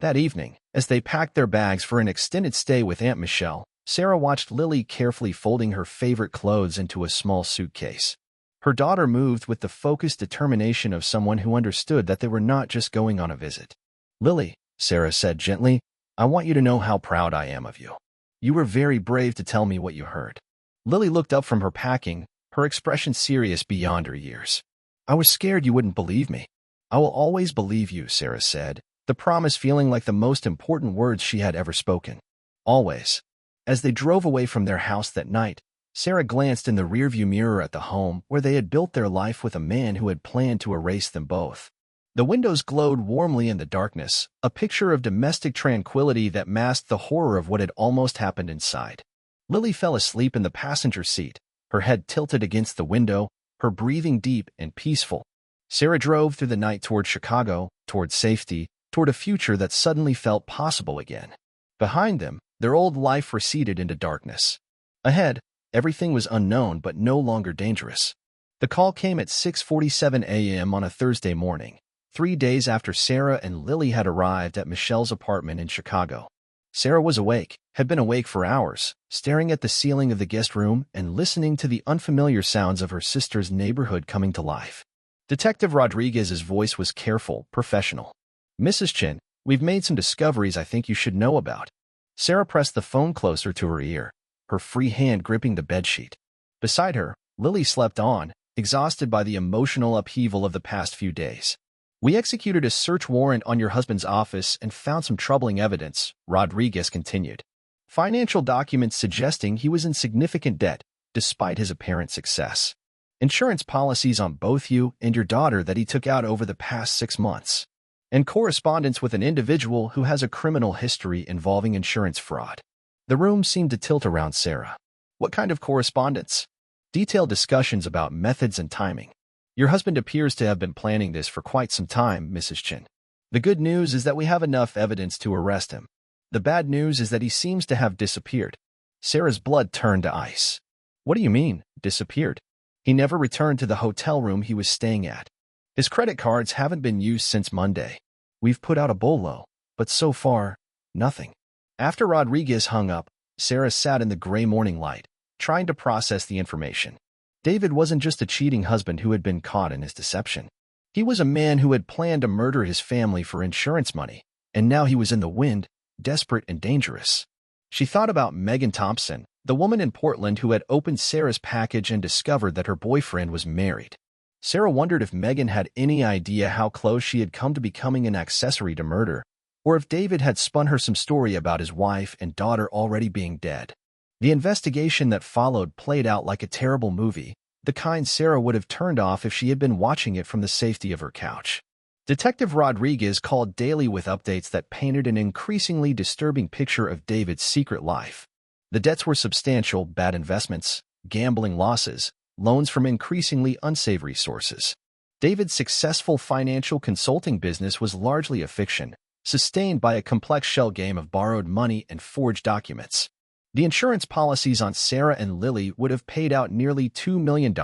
That evening, as they packed their bags for an extended stay with Aunt Michelle, Sarah watched Lily carefully folding her favorite clothes into a small suitcase. Her daughter moved with the focused determination of someone who understood that they were not just going on a visit. "Lily," Sarah said gently, "I want you to know how proud I am of you. You were very brave to tell me what you heard." Lily looked up from her packing, her expression serious beyond her years. "I was scared you wouldn't believe me." "I will always believe you," Sarah said, the promise feeling like the most important words she had ever spoken. "Always." As they drove away from their house that night, Sarah glanced in the rearview mirror at the home where they had built their life with a man who had planned to erase them both. The windows glowed warmly in the darkness, a picture of domestic tranquility that masked the horror of what had almost happened inside. Lily fell asleep in the passenger seat, her head tilted against the window, her breathing deep and peaceful. Sarah drove through the night toward Chicago, toward safety, toward a future that suddenly felt possible again. Behind them, their old life receded into darkness. Ahead, everything was unknown but no longer dangerous. The call came at 6:47 a.m. on a Thursday morning, 3 days after Sarah and Lily had arrived at Michelle's apartment in Chicago. Sarah was awake, had been awake for hours, staring at the ceiling of the guest room and listening to the unfamiliar sounds of her sister's neighborhood coming to life. Detective Rodriguez's voice was careful, professional. "Mrs. Chen, we've made some discoveries I think you should know about." Sarah pressed the phone closer to her ear, her free hand gripping the bedsheet. Beside her, Lily slept on, exhausted by the emotional upheaval of the past few days. "We executed a search warrant on your husband's office and found some troubling evidence," Rodriguez continued. "Financial documents suggesting he was in significant debt, despite his apparent success. Insurance policies on both you and your daughter that he took out over the past 6 months. And correspondence with an individual who has a criminal history involving insurance fraud." The room seemed to tilt around Sarah. "What kind of correspondence?" "Detailed discussions about methods and timing. Your husband appears to have been planning this for quite some time, Mrs. Chen. The good news is that we have enough evidence to arrest him. The bad news is that he seems to have disappeared." Sarah's blood turned to ice. "What do you mean, disappeared?" "He never returned to the hotel room he was staying at. His credit cards haven't been used since Monday. We've put out a bolo, but so far, nothing." After Rodriguez hung up, Sarah sat in the gray morning light, trying to process the information. David wasn't just a cheating husband who had been caught in his deception. He was a man who had planned to murder his family for insurance money, and now he was in the wind, desperate and dangerous. She thought about Megan Thompson, the woman in Portland who had opened Sarah's package and discovered that her boyfriend was married. Sarah wondered if Megan had any idea how close she had come to becoming an accessory to murder, or if David had spun her some story about his wife and daughter already being dead. The investigation that followed played out like a terrible movie, the kind Sarah would have turned off if she had been watching it from the safety of her couch. Detective Rodriguez called daily with updates that painted an increasingly disturbing picture of David's secret life. The debts were substantial: bad investments, gambling losses, loans from increasingly unsavory sources. David's successful financial consulting business was largely a fiction, sustained by a complex shell game of borrowed money and forged documents. The insurance policies on Sarah and Lily would have paid out nearly $2 million,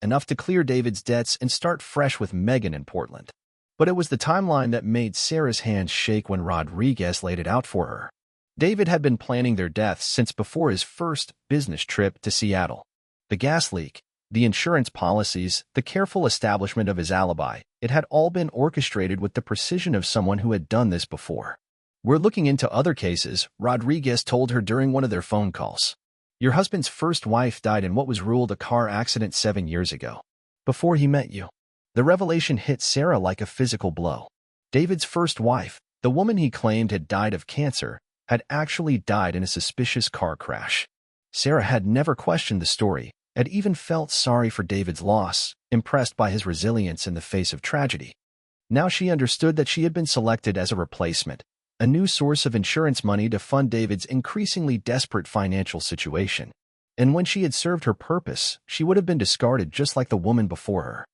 enough to clear David's debts and start fresh with Megan in Portland. But it was the timeline that made Sarah's hands shake when Rodriguez laid it out for her. David had been planning their deaths since before his first business trip to Seattle. The gas leak, the insurance policies, the careful establishment of his alibi, it had all been orchestrated with the precision of someone who had done this before. "We're looking into other cases," Rodriguez told her during one of their phone calls. "Your husband's first wife died in what was ruled a car accident 7 years ago, before he met you." The revelation hit Sarah like a physical blow. David's first wife, the woman he claimed had died of cancer, had actually died in a suspicious car crash. Sarah had never questioned the story, had even felt sorry for David's loss, impressed by his resilience in the face of tragedy. Now she understood that she had been selected as a replacement, a new source of insurance money to fund David's increasingly desperate financial situation. And when she had served her purpose, she would have been discarded just like the woman before her.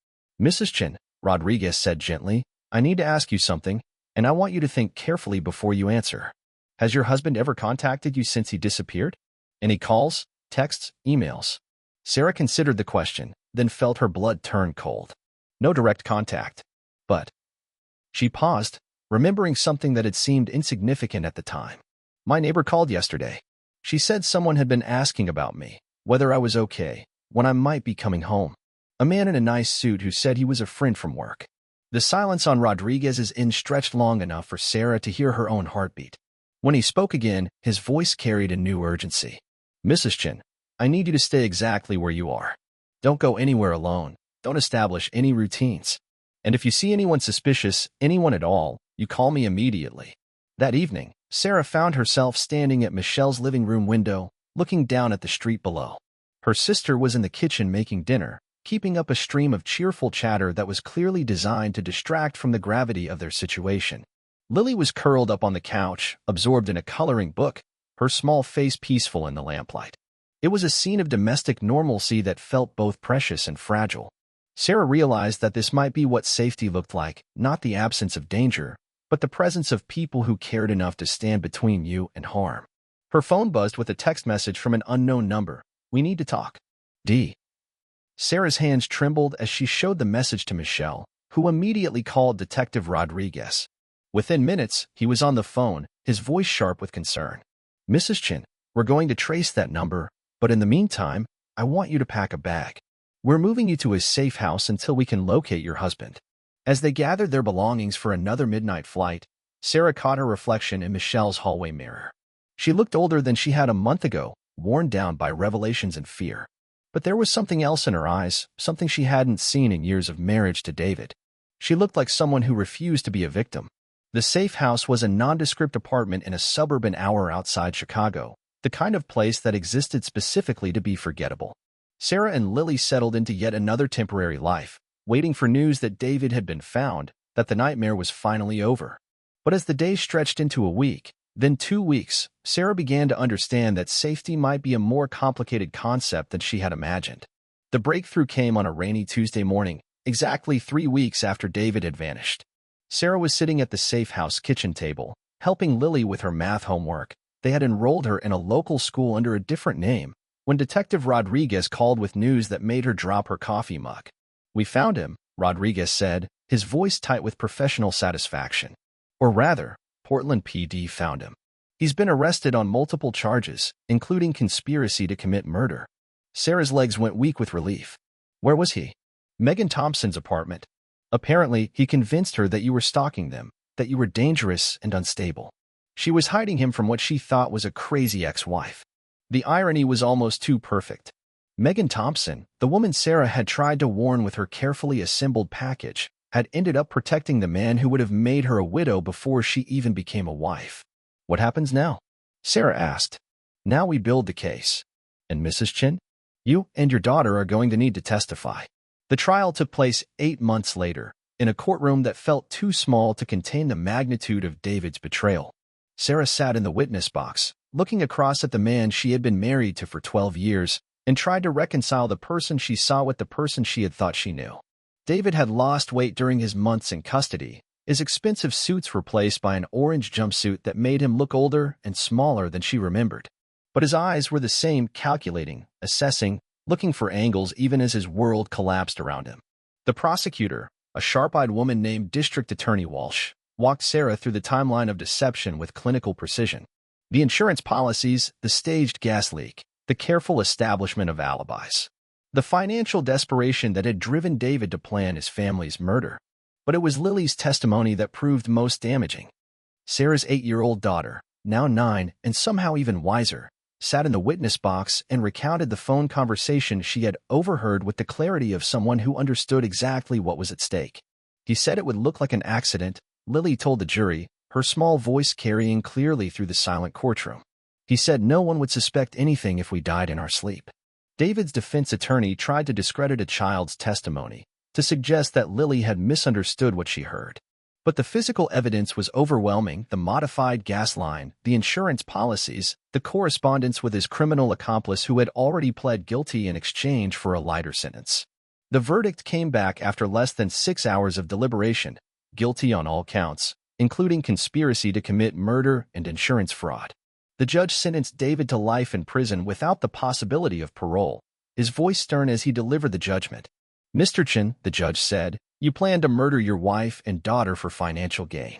"Mrs. Chin," Rodriguez said gently, "I need to ask you something, and I want you to think carefully before you answer. Has your husband ever contacted you since he disappeared? Any calls, texts, emails?" Sarah considered the question, then felt her blood turn cold. "No direct contact. But—" She paused, remembering something that had seemed insignificant at the time. "My neighbor called yesterday. She said someone had been asking about me, whether I was okay, when I might be coming home. A man in a nice suit who said he was a friend from work." The silence on Rodriguez's end stretched long enough for Sarah to hear her own heartbeat. When he spoke again, his voice carried a new urgency. "Mrs. Chin, I need you to stay exactly where you are. Don't go anywhere alone. Don't establish any routines. And if you see anyone suspicious, anyone at all, you call me immediately." That evening, Sarah found herself standing at Michelle's living room window, looking down at the street below. Her sister was in the kitchen making dinner, keeping up a stream of cheerful chatter that was clearly designed to distract from the gravity of their situation. Lily was curled up on the couch, absorbed in a coloring book, her small face peaceful in the lamplight. It was a scene of domestic normalcy that felt both precious and fragile. Sarah realized that this might be what safety looked like, not the absence of danger, but the presence of people who cared enough to stand between you and harm. Her phone buzzed with a text message from an unknown number. "We need to talk. D." Sarah's hands trembled as she showed the message to Michelle, who immediately called Detective Rodriguez. Within minutes, he was on the phone, his voice sharp with concern. "Mrs. Chin, we're going to trace that number, but in the meantime, I want you to pack a bag. We're moving you to a safe house until we can locate your husband." As they gathered their belongings for another midnight flight, Sarah caught her reflection in Michelle's hallway mirror. She looked older than she had a month ago, worn down by revelations and fear. But there was something else in her eyes, something she hadn't seen in years of marriage to David. She looked like someone who refused to be a victim. The safe house was a nondescript apartment in a suburb an hour outside Chicago, the kind of place that existed specifically to be forgettable. Sarah and Lily settled into yet another temporary life, waiting for news that David had been found, that the nightmare was finally over. But as the days stretched into a week, then 2 weeks, Sarah began to understand that safety might be a more complicated concept than she had imagined. The breakthrough came on a rainy Tuesday morning, exactly 3 weeks after David had vanished. Sarah was sitting at the safe house kitchen table, helping Lily with her math homework. They had enrolled her in a local school under a different name, when Detective Rodriguez called with news that made her drop her coffee mug. "We found him," Rodriguez said, his voice tight with professional satisfaction. Or rather, Portland PD found him. He's been arrested on multiple charges, including conspiracy to commit murder. Sarah's legs went weak with relief. Where was he? Megan Thompson's apartment. Apparently, he convinced her that you were stalking them, that you were dangerous and unstable. She was hiding him from what she thought was a crazy ex-wife. The irony was almost too perfect. Megan Thompson, the woman Sarah had tried to warn with her carefully assembled package, had ended up protecting the man who would have made her a widow before she even became a wife. What happens now? Sarah asked. Now we build the case. And Mrs. Chin? You and your daughter are going to need to testify. The trial took place 8 months later, in a courtroom that felt too small to contain the magnitude of David's betrayal. Sarah sat in the witness box, looking across at the man she had been married to for 12 years, and tried to reconcile the person she saw with the person she had thought she knew. David had lost weight during his months in custody. His expensive suits replaced by an orange jumpsuit that made him look older and smaller than she remembered. But his eyes were the same, calculating, assessing, looking for angles even as his world collapsed around him. The prosecutor, a sharp-eyed woman named District Attorney Walsh, walked Sarah through the timeline of deception with clinical precision. The insurance policies, the staged gas leak, the careful establishment of alibis. The financial desperation that had driven David to plan his family's murder. But it was Lily's testimony that proved most damaging. Sarah's 8-year-old daughter, now 9 and somehow even wiser, sat in the witness box and recounted the phone conversation she had overheard with the clarity of someone who understood exactly what was at stake. He said it would look like an accident, Lily told the jury, her small voice carrying clearly through the silent courtroom. He said no one would suspect anything if we died in our sleep. David's defense attorney tried to discredit a child's testimony, to suggest that Lily had misunderstood what she heard. But the physical evidence was overwhelming: the modified gas line, the insurance policies, the correspondence with his criminal accomplice who had already pled guilty in exchange for a lighter sentence. The verdict came back after less than 6 hours of deliberation, guilty on all counts, including conspiracy to commit murder and insurance fraud. The judge sentenced David to life in prison without the possibility of parole, his voice stern as he delivered the judgment. Mr. Chin, the judge said, you plan to murder your wife and daughter for financial gain.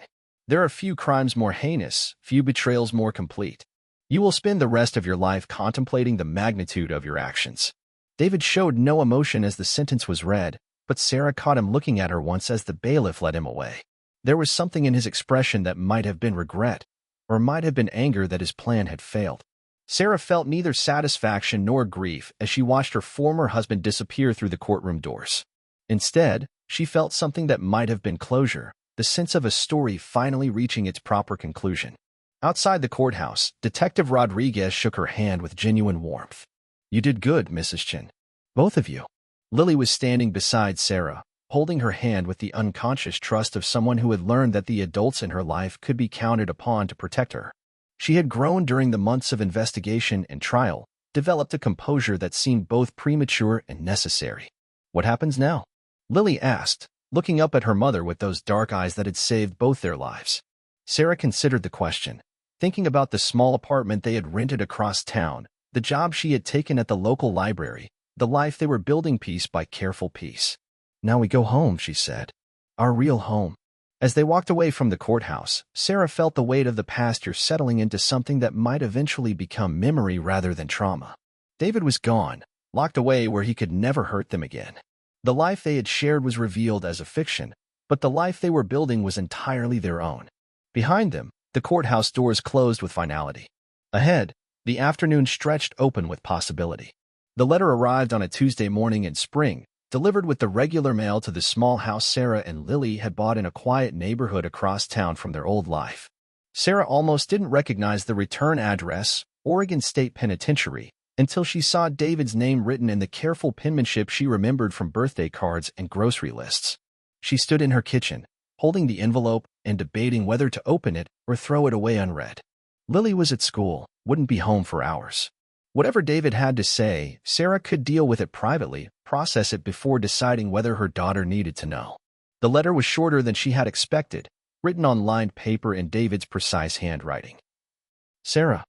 There are few crimes more heinous, few betrayals more complete. You will spend the rest of your life contemplating the magnitude of your actions. David showed no emotion as the sentence was read, but Sarah caught him looking at her once as the bailiff led him away. There was something in his expression that might have been regret, or might have been anger that his plan had failed. Sarah felt neither satisfaction nor grief as she watched her former husband disappear through the courtroom doors. Instead, she felt something that might have been closure, the sense of a story finally reaching its proper conclusion. Outside the courthouse, Detective Rodriguez shook her hand with genuine warmth. You did good, Mrs. Chin. Both of you. Lily was standing beside Sarah, holding her hand with the unconscious trust of someone who had learned that the adults in her life could be counted upon to protect her. She had grown during the months of investigation and trial, developed a composure that seemed both premature and necessary. What happens now? Lily asked, looking up at her mother with those dark eyes that had saved both their lives. Sarah considered the question, thinking about the small apartment they had rented across town, the job she had taken at the local library, the life they were building piece by careful piece. Now we go home, she said. Our real home. As they walked away from the courthouse, Sarah felt the weight of the past year settling into something that might eventually become memory rather than trauma. David was gone, locked away where he could never hurt them again. The life they had shared was revealed as a fiction, but the life they were building was entirely their own. Behind them, the courthouse doors closed with finality. Ahead, the afternoon stretched open with possibility. The letter arrived on a Tuesday morning in spring, delivered with the regular mail to the small house Sarah and Lily had bought in a quiet neighborhood across town from their old life. Sarah almost didn't recognize the return address, Oregon State Penitentiary, until she saw David's name written in the careful penmanship she remembered from birthday cards and grocery lists. She stood in her kitchen, holding the envelope and debating whether to open it or throw it away unread. Lily was at school, wouldn't be home for hours. Whatever David had to say, Sarah could deal with it privately, process it before deciding whether her daughter needed to know. The letter was shorter than she had expected, written on lined paper in David's precise handwriting. Sarah,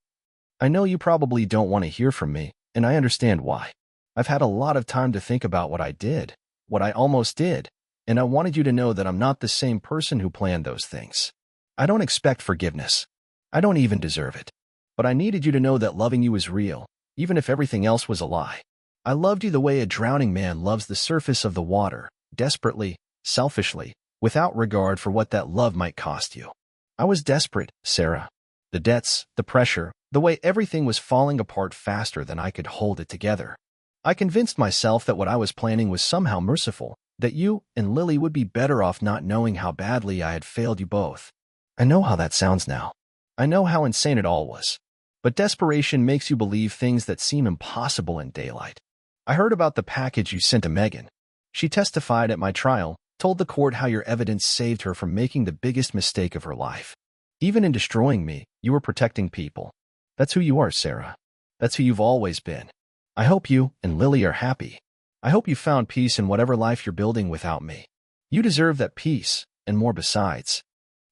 I know you probably don't want to hear from me, and I understand why. I've had a lot of time to think about what I did, what I almost did, and I wanted you to know that I'm not the same person who planned those things. I don't expect forgiveness. I don't even deserve it. But I needed you to know that loving you is real, even if everything else was a lie. I loved you the way a drowning man loves the surface of the water, desperately, selfishly, without regard for what that love might cost you. I was desperate, Sarah. The debts, the pressure, the way everything was falling apart faster than I could hold it together. I convinced myself that what I was planning was somehow merciful, that you and Lily would be better off not knowing how badly I had failed you both. I know how that sounds now. I know how insane it all was. But desperation makes you believe things that seem impossible in daylight. I heard about the package you sent to Megan. She testified at my trial, told the court how your evidence saved her from making the biggest mistake of her life. Even in destroying me, you were protecting people. That's who you are, Sarah. That's who you've always been. I hope you and Lily are happy. I hope you found peace in whatever life you're building without me. You deserve that peace, and more besides.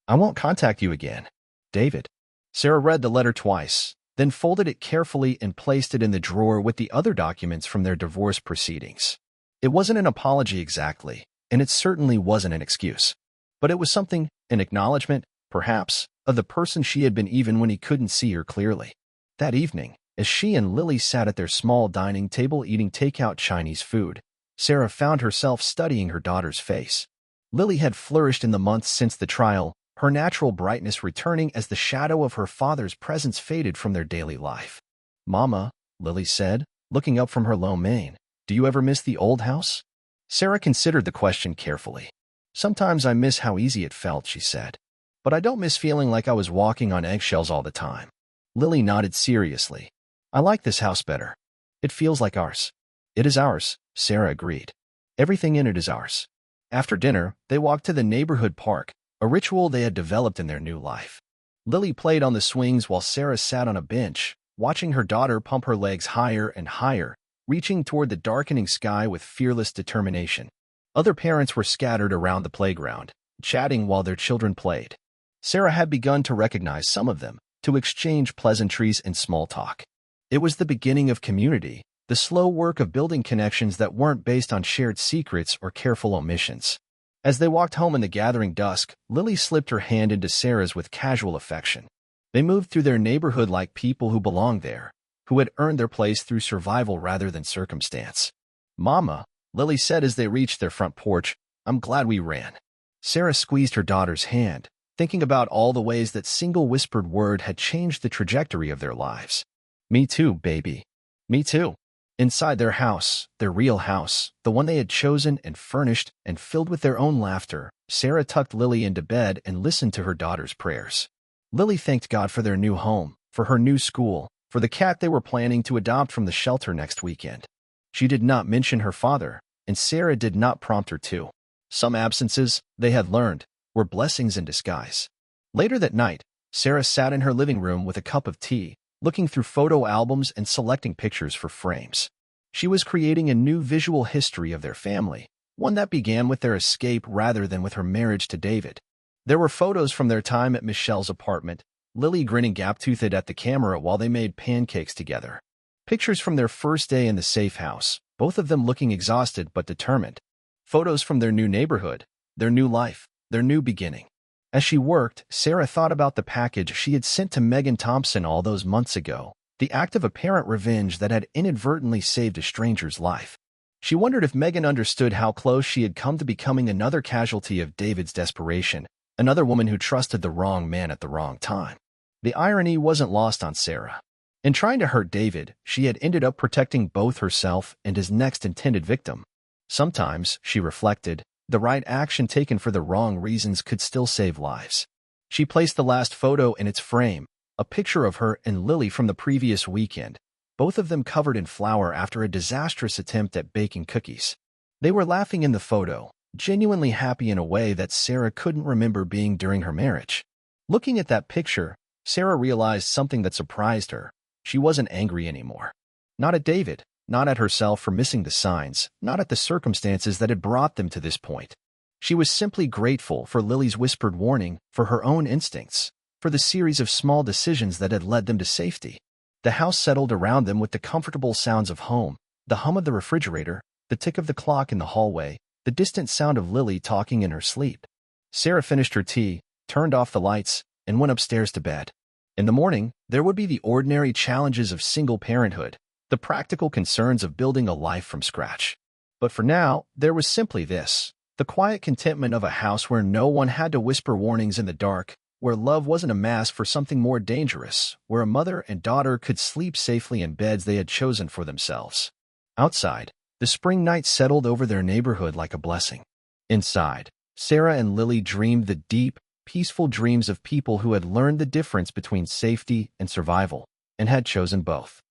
I won't contact you again. David. Sarah read the letter twice, then folded it carefully and placed it in the drawer with the other documents from their divorce proceedings. It wasn't an apology exactly, and it certainly wasn't an excuse. But it was something, an acknowledgement, perhaps, of the person she had been even when he couldn't see her clearly. That evening, as she and Lily sat at their small dining table eating takeout Chinese food, Sarah found herself studying her daughter's face. Lily had flourished in the months since the trial, her natural brightness returning as the shadow of her father's presence faded from their daily life. "Mama," Lily said, looking up from her lo mein, "do you ever miss the old house?" Sarah considered the question carefully. "Sometimes I miss how easy it felt," she said. "But I don't miss feeling like I was walking on eggshells all the time." Lily nodded seriously. "I like this house better. It feels like ours." "It is ours," Sarah agreed. "Everything in it is ours." After dinner, they walked to the neighborhood park, a ritual they had developed in their new life. Lily played on the swings while Sarah sat on a bench, watching her daughter pump her legs higher and higher, reaching toward the darkening sky with fearless determination. Other parents were scattered around the playground, chatting while their children played. Sarah had begun to recognize some of them, to exchange pleasantries and small talk. It was the beginning of community, the slow work of building connections that weren't based on shared secrets or careful omissions. As they walked home in the gathering dusk, Lily slipped her hand into Sarah's with casual affection. They moved through their neighborhood like people who belonged there, who had earned their place through survival rather than circumstance. "Mama," Lily said as they reached their front porch, "I'm glad we ran." Sarah squeezed her daughter's hand, thinking about all the ways that single whispered word had changed the trajectory of their lives. "Me too, baby. Me too." Inside their house, their real house, the one they had chosen and furnished and filled with their own laughter, Sarah tucked Lily into bed and listened to her daughter's prayers. Lily thanked God for their new home, for her new school, for the cat they were planning to adopt from the shelter next weekend. She did not mention her father, and Sarah did not prompt her to. Some absences, they had learned, were blessings in disguise. Later that night, Sarah sat in her living room with a cup of tea, looking through photo albums and selecting pictures for frames. She was creating a new visual history of their family, one that began with their escape rather than with her marriage to David. There were photos from their time at Michelle's apartment, Lily grinning gap-toothed at the camera while they made pancakes together. Pictures from their first day in the safe house, both of them looking exhausted but determined. Photos from their new neighborhood, their new life, their new beginning. As she worked, Sarah thought about the package she had sent to Megan Thompson all those months ago, the act of apparent revenge that had inadvertently saved a stranger's life. She wondered if Megan understood how close she had come to becoming another casualty of David's desperation, another woman who trusted the wrong man at the wrong time. The irony wasn't lost on Sarah. In trying to hurt David, she had ended up protecting both herself and his next intended victim. Sometimes, she reflected, the right action taken for the wrong reasons could still save lives. She placed the last photo in its frame, a picture of her and Lily from the previous weekend, both of them covered in flour after a disastrous attempt at baking cookies. They were laughing in the photo, genuinely happy in a way that Sarah couldn't remember being during her marriage. Looking at that picture, Sarah realized something that surprised her. She wasn't angry anymore. Not at David. Not at herself for missing the signs, not at the circumstances that had brought them to this point. She was simply grateful for Lily's whispered warning, for her own instincts, for the series of small decisions that had led them to safety. The house settled around them with the comfortable sounds of home, the hum of the refrigerator, the tick of the clock in the hallway, the distant sound of Lily talking in her sleep. Sarah finished her tea, turned off the lights, and went upstairs to bed. In the morning, there would be the ordinary challenges of single parenthood, the practical concerns of building a life from scratch. But for now, there was simply this. The quiet contentment of a house where no one had to whisper warnings in the dark, where love wasn't a mask for something more dangerous, where a mother and daughter could sleep safely in beds they had chosen for themselves. Outside, the spring night settled over their neighborhood like a blessing. Inside, Sarah and Lily dreamed the deep, peaceful dreams of people who had learned the difference between safety and survival, and had chosen both.